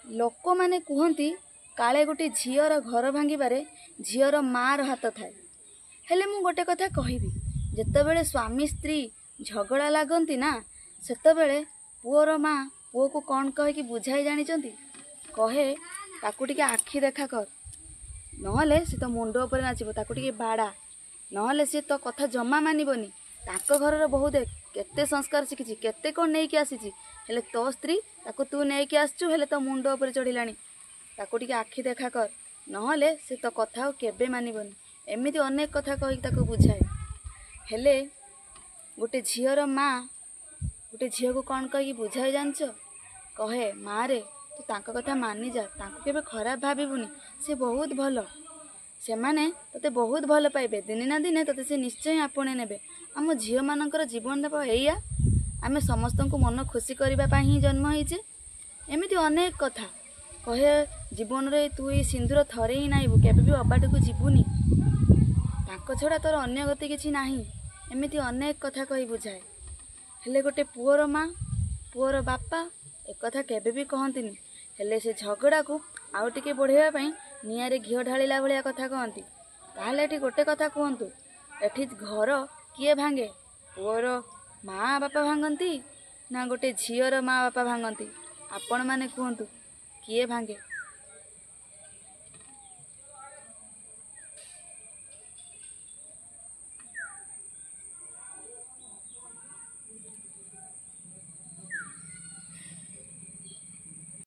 लोक माने कहती काले गोटे झीर घर भांगे झीर मार हाथ थाए। हेले मु गोटे कथा कहबी जितेबले स्वामी स्त्री झगड़ा लगती ना सेतबेले पुओर माँ पुओ को कौन कहे बुझाई जानी कहे ताकू टिके आखि देखा कर नहले सी तो मुंड उपर नाचब ताकू टिके बाड़ा नहले सी तो कथा जमा मानबनी। ताको घर बहुत केते संस्कार शिखी केते कौन नहीं कि आसी हेले तो स्त्री ताको तू नहीं कि आसचु हेले तो मुंड उपर चढ़िलानी ताको टिके आखि देखा कर नहले से तो कथा केबे मानबनी। एमिति अनेक कथा कही ताको बुझाए हेले गोटे झीर माँ गोटे झील को कौन कही बुझाई जानच कहे माँ रे तू तांको कथा मानी जा तांको केबे खराब भाविबुनी से बहुत भल से माने तते बहुत भल पाइबे दिने ना दिने तते से निश्चय आपणे नेबे। आम झील मानकर जीवन देव एया आमे समस्त को मन खुशी करने ही जन्म होइचे। एमिति अनेक कथा कहे जीवन रे तू ये सिंदूर थरे ही नाइबू केबे भी अबाट को जीवुनी तांको छड़ा तोर अन्य गति किछि नाही। एमिति अनेक कथा कही बुझाए हेले गोटे पुओर माँ पुओर बापा एक कथा केबे भी कहंतिनी हेले से झगड़ा को आउ टिके बढ़ेवा पई नियारे घिओ ढालिला भलिया कथा कहंती। ताहले एठी गोटे कथा कहंतु एठी घर किए भांगे पुओर माँ बापा भांगती ना गोटे झीर माँ बापा भांगती आपण माने कहंतु किए भांगे।